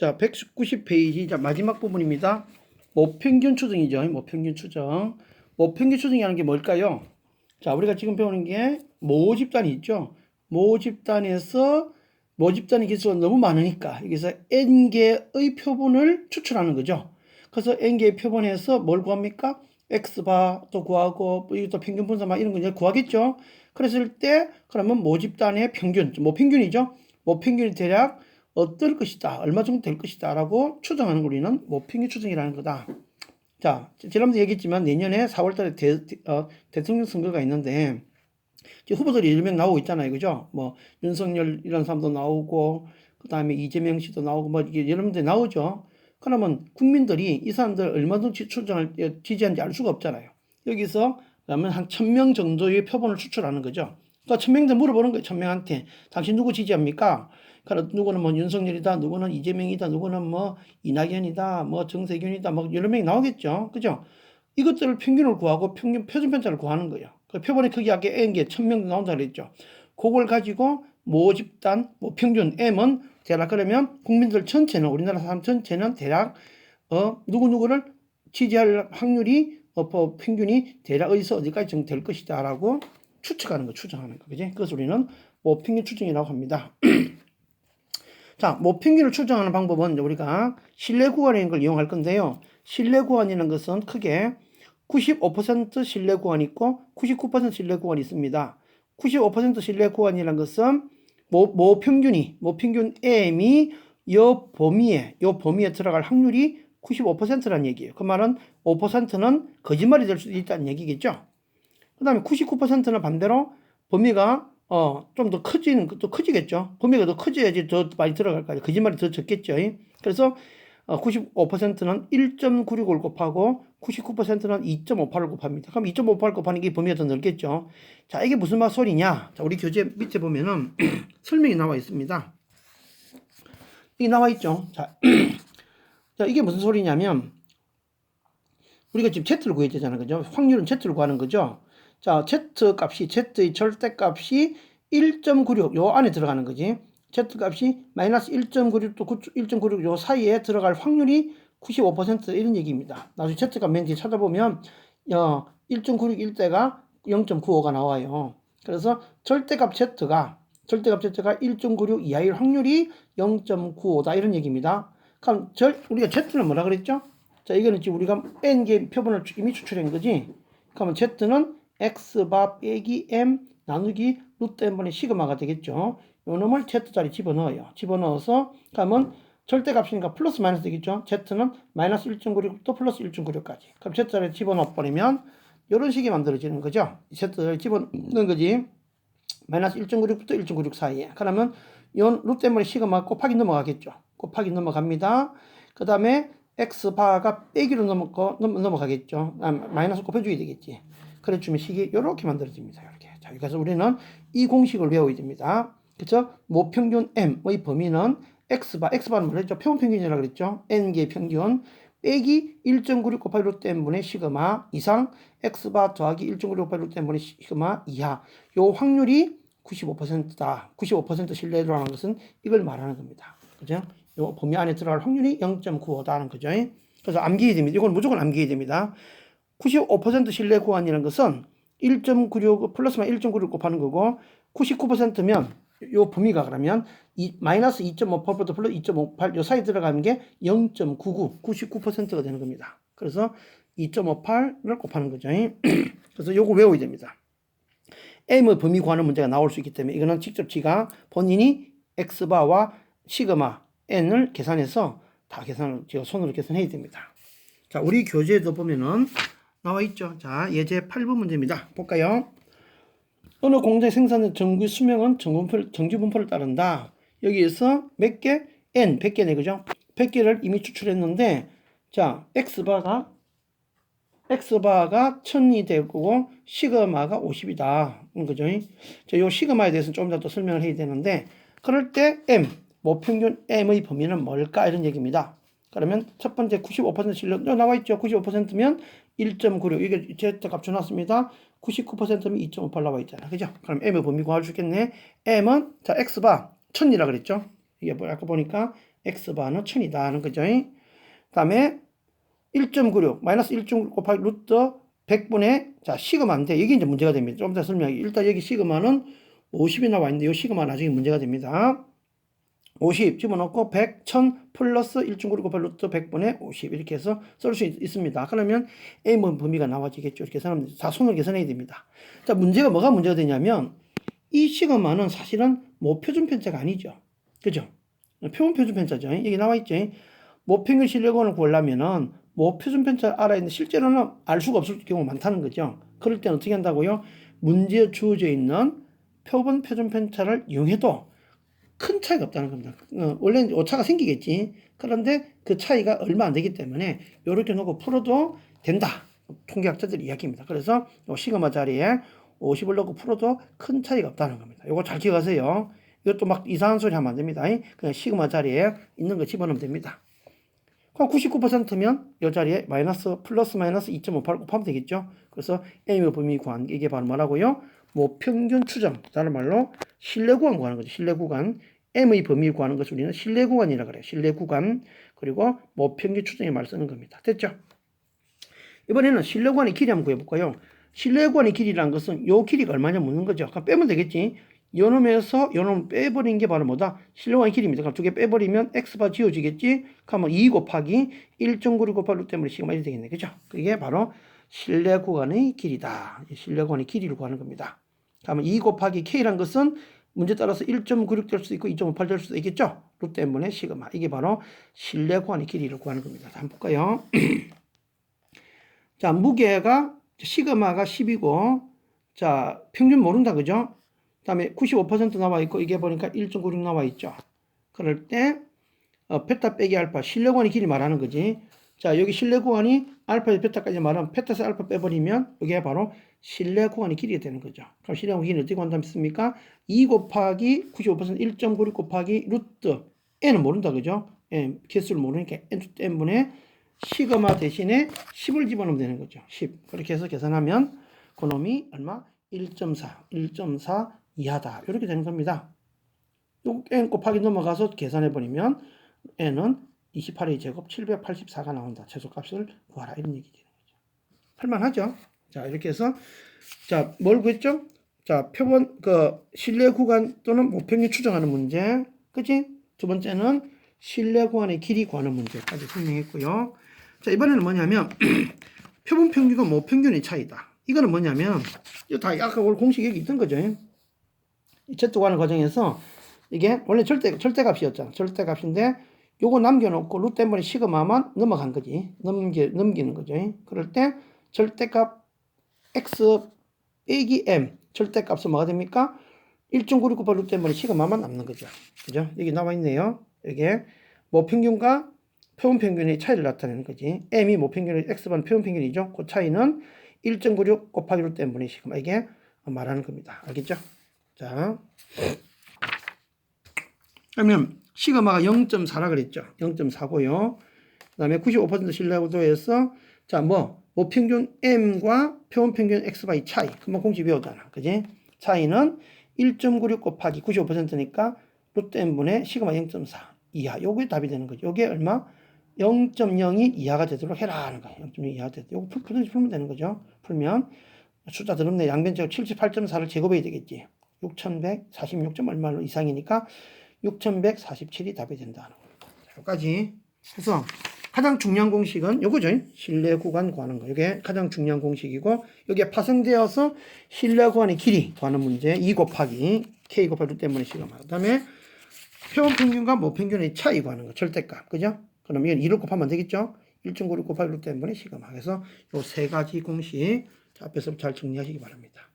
자, 190페이지 자, 마지막 부분입니다. 모평균 추정이죠. 모평균 추정. 모평균 추정이라는 게 뭘까요? 자, 우리가 지금 배우는 게 모집단이 있죠. 모집단에서 모집단의 개수가 너무 많으니까 여기서 n개의 표본을 추출하는 거죠. 그래서 n개의 표본에서 뭘 구합니까? x바도 구하고 또 평균 분수만 이런 거 이제 구하겠죠. 그랬을 때 그러면 모집단의 평균, 모평균이죠. 모평균이 대략 어떨 것이다, 얼마 정도 될 것이다 라고 추정하는 걸 우리는 모평균 추정이라는 거다. 자, 지난번에 얘기했지만 내년에 4월달에 대통령 선거가 있는데 후보들이 여러 명 나오고 있잖아요, 그죠? 뭐 윤석열 이런 사람도 나오고 그 다음에 이재명 씨도 나오고 뭐 이게 여러 분들 나오죠. 그러면 국민들이 이 사람들 얼마 정도 추정을 지지하는지 알 수가 없잖아요. 여기서 그러면 한 1000명 정도의 표본을 추출하는 거죠. 그러니까 1000명한테 물어보는 거예요. 1000명한테 당신 누구 지지합니까? 그럼 누구는 뭐 윤석열이다, 누구는 이재명이다, 누구는 뭐 이낙연이다, 뭐 정세균이다, 뭐 여러 명이 나오겠죠, 그죠? 이것들을 평균을 구하고 평균 표준 편차를 구하는 거예요. 그 표본의 크기가 n개 1000명 나온다 그랬죠. 그걸 가지고 모집단 평균 m은 대략 그러면 국민들 전체는 우리나라 사람 전체는 대략 누구누구를 지지할 확률이 평균이 대략 어디서 어디까지 정될 것이다라고 추측하는 거, 추정하는 거, 그지? 그것을 우리는 모평균 추정이라고 합니다. 자, 모평균을 추정하는 방법은 우리가 신뢰구간이라는 걸 이용할 건데요. 신뢰구간이라는 것은 크게 95% 신뢰구간이 있고 99% 신뢰구간이 있습니다. 95% 신뢰구간이라는 것은 모평균 m이 요 범위에 들어갈 확률이 95%라는 얘기예요. 그 말은 5%는 거짓말이 될 수도 있다는 얘기겠죠. 그 다음에 99%는 반대로 범위가 좀 더 커지겠죠. 범위가 더 커져야지 더 많이 들어갈 거예요. 거짓말이 더 적겠죠. 그래서 95%는 1.96을 곱하고 99%는 2.58을 곱합니다. 그럼 2.58을 곱하는 게 범위가 더 넓겠죠. 자, 이게 무슨 소리냐? 자, 우리 교재 밑에 보면은 설명이 나와 있습니다. 이게 나와 있죠. 자, 자, 이게 무슨 소리냐면 우리가 지금 Z를 구해야 되잖아요. 그죠? 확률은 Z를 구하는 거죠. 자, Z 값이, Z의 절대값이 1.96, 요 안에 들어가는 거지. Z 값이 마이너스 1.96 또 1.96 요 사이에 들어갈 확률이 95% 이런 얘기입니다. 나중에 Z 값 맨 뒤에 찾아보면 1.96일 때가 0.95가 나와요. 그래서 절대값 Z가 1.96 이하일 확률이 0.95다 이런 얘기입니다. 그럼 우리가 Z는 뭐라 그랬죠? 자, 이거는 지금 우리가 n개 표본을 이미 추출한 거지. 그러면 Z는 x바 빼기 m 나누기 루트 m분의 시그마가 되겠죠. 요 놈을 Z자리 집어넣어요. 집어넣어서 그러면 절대값이니까 플러스 마이너스 되겠죠. Z는 마이너스 1.96또 플러스 1.96까지. 그럼 Z자리에 집어넣어버리면 이런 식이 만들어지는 거죠. Z자리에 집어넣는 거지. 마이너스 1.96부터 1.96 사이에. 그러면 요 루트 m분의 시그마 곱하기 넘어가겠죠. 곱하기 넘어갑니다. 그 다음에 x바가 빼기로 넘어가겠죠. 마이너스 곱해주게 되겠지. 그래 주면 식이 이렇게 만들어집니다. 이렇게. 자, 그래서 우리는 이 공식을 외워야 됩니다. 그렇죠? 모평균 m의 범위는 x바는 뭐랬죠? 표본평균이라고 그랬죠? n개의 평균 빼기 1.96 곱하기 루트 m분의 시그마 이상 x바 더하기 1.96 곱하기 루트 m분의 시그마 이하. 요 확률이 95%다. 95% 신뢰도라는 것은 이걸 말하는 겁니다. 그죠? 요 범위 안에 들어갈 확률이 0.95다는 거죠. 그래서 암기해야 됩니다. 이건 무조건 암기해야 됩니다. 95% 신뢰 구간이라는 것은 1.96 플러스만 1.96 곱하는 거고 99%면 요 범위가 그러면 마이너스 2.58부터 플러스 2.58 요 사이 들어가는 게 0.99 99%가 되는 겁니다. 그래서 2.58을 곱하는 거죠. 그래서 요거 외워야 됩니다. m의 범위 구하는 문제가 나올 수 있기 때문에 이거는 직접 지가 본인이 x바와 시그마 n을 계산해서 다 제가 손으로 계산해야 됩니다. 자, 우리 교재에도 보면은 나와 있죠. 자, 예제 8번 문제입니다. 볼까요? 어느 공장의 생산 정규 수명은 정지 분포를 따른다. 여기에서 몇 개? n 100개네, 그죠? 100개를 이미 추출했는데, 자, x바가 1000이 되고 시그마가 50이다. 그죠? 자, 요 시그마에 대해서는 조금 더 또 설명을 해야 되는데, 그럴 때 m 모평균 m의 범위는 뭘까? 이런 얘기입니다. 그러면 첫 번째 95% 신뢰 나와 있죠. 95%면 1.96 이게 Z 값 줘놨습니다. 99%면 2.58 나와 있잖아. 그죠? 그럼 m의 범위 구할 수 있겠네. m은 자 x바 1000이라 그랬죠. 이게 뭐 아까 보니까 x바는 1000이다 하는 거죠. 그 다음에 1.96 마이너스 1.96 곱하기 루트 100분의 자 시그마인데 여기 이제 문제가 됩니다. 좀 더 설명하기. 일단 여기 시그마는 50이 나와 있는데 이 시그마 나중에 문제가 됩니다. 50 집어넣고 100, 1000 플러스 1.96 곱하기 루트 100분의 50 이렇게 해서 쓸 수 있습니다. 그러면 A문 범위가 나와지겠죠. 이렇게 계산하면 다 손으로 계산해야 됩니다. 자 문제가 뭐가 문제가 되냐면 이 시그마는 사실은 모표준 편차가 아니죠. 그죠? 표준 편차죠. 여기 나와 있죠. 모평균 신뢰권을 구하려면은 모표준 편차를 알아야 하는데 실제로는 알 수가 없을 경우가 많다는 거죠. 그럴 때는 어떻게 한다고요? 문제에 주어져 있는 표본 표준 편차를 이용해도 큰 차이가 없다는 겁니다. 원래는 오차가 생기겠지. 그런데 그 차이가 얼마 안 되기 때문에 이렇게 놓고 풀어도 된다. 통계학자들이 이야기입니다. 그래서 요 시그마 자리에 50을 넣고 풀어도 큰 차이가 없다는 겁니다. 이거 잘 기억하세요. 이것도 막 이상한 소리 하면 안 됩니다. 그냥 시그마 자리에 있는 거 집어넣으면 됩니다. 그럼 99%면 이 자리에 플러스 마이너스 2.58 곱하면 되겠죠. 그래서 M의 범위 구한 이게 바로 뭐라고요? 모평균 추정, 다른 말로 신뢰 구간 구하는 거죠. 신뢰 구간. M의 범위 구하는 것을 우리는 신뢰 구간이라 그래요. 신뢰 구간. 그리고 모평균 추정의 말 쓰는 겁니다. 됐죠? 이번에는 신뢰 구간의 길이 한번 구해볼까요? 신뢰 구간의 길이라는 것은 요 길이가 얼마냐 묻는 거죠. 그럼 빼면 되겠지. 요놈에서 요놈 빼버린 게 바로 뭐다? 신뢰 구간의 길이입니다. 그럼 두 개 빼버리면 x바 지워지겠지? 그러면 2 곱하기 1.96 곱하기 루트 때문에 시그마 1이 되겠네. 그죠? 그게 바로 신뢰 구간의 길이다. 신뢰 구간의 길이를 구하는 겁니다. 그러면 2 곱하기 k란 것은 문제 따라서 1.96 될 수도 있고 2.58 될 수도 있겠죠? 루트 때문에 시그마. 이게 바로 신뢰 구간의 길이를 구하는 겁니다. 한번 볼까요? 자, 무게가 시그마가 10이고 자, 평균 모른다. 그죠? 그 다음에 95% 나와 있고 이게 보니까 1.96 나와 있죠. 그럴 때 베타 빼기 알파 신뢰 구간의 길이 말하는 거지. 자, 여기 신뢰 구간이 알파에서 베타까지 말하면 베타에서 알파 빼버리면 이게 바로 신뢰 구간의 길이가 되는 거죠. 그럼 신뢰 구간의 길이는 어떻게 구한다면 2 곱하기 95% 1.96 곱하기 루트 n은 모른다. 그죠? 개수를 모르니까 n분의 시그마 대신에 10을 집어넣으면 되는 거죠. 10. 그렇게 해서 계산하면 그놈이 얼마? 1.4 이하다. 이렇게 되는 겁니다. 요 n 곱하기 넘어가서 계산해버리면 n은 28의 제곱 784가 나온다. 최소값을 구하라. 이런 얘기 되는 거죠. 할만하죠? 자, 이렇게 해서 자, 뭘 구했죠? 자, 표본 신뢰 구간 또는 모평균 추정하는 문제. 그치? 두 번째는 신뢰 구간의 길이 구하는 문제까지 설명했고요. 자, 이번에는 뭐냐면 표본 평균과 모평균의 차이다. 이거는 뭐냐면 이거 다 아까 공식 여기 있던 거죠. Z 구하는 과정에서 이게 원래 절대값이었잖아. 절대값인데 요거 남겨놓고 루트 n분의 시그마만 넘어간 거지. 넘기는 거죠. 그럴 때 절대값 x 빼기 m 절대값은 뭐가 됩니까? 1.96 곱하기 루트 n분의 시그마만 남는 거죠. 그죠? 여기 나와 있네요. 이게 모평균과 표본평균의 차이를 나타내는 거지. m이 모평균의 x번 표본평균이죠. 그 차이는 1.96 곱하기 루트 n분의 시그마. 이게 말하는 겁니다. 알겠죠? 자, 그러면 시그마가 0.4라 그랬죠. 0.4고요. 그 다음에 95% 신뢰도에서 자, 모평균 m과 표본평균 x바의 차이. 금방 공식 배우잖아. 그지? 차이는 1.96 곱하기 95%니까 루트 n분의 시그마 0.4 이하. 요게 답이 되는 거죠. 요게 얼마? 0.02 이하가 되도록 해라 하는 거예요. 0.02 이하가 되도록. 요거 풀면 되는 거죠. 풀면 숫자 더럽네. 양변제곱 78.4를 제곱해야 되겠지. 6146점 얼마 이상이니까 6147이 답이 된다는 겁니다. 여기까지 해서 가장 중요한 공식은 요거죠. 신뢰 구간 구하는 거. 이게 가장 중요한 공식이고 여기에 파생되어서 신뢰 구간의 길이 구하는 문제 2 곱하기 k 곱하기 루트 n분의 시그마. 그 다음에 표본 평균과 모평균의 차이 구하는 거. 절대값. 그죠? 그럼 이건 2를 곱하면 되겠죠? 1.96 곱하기 루트 n분의 시그마. 그래서 요 세 가지 공식 앞에서 잘 정리하시기 바랍니다.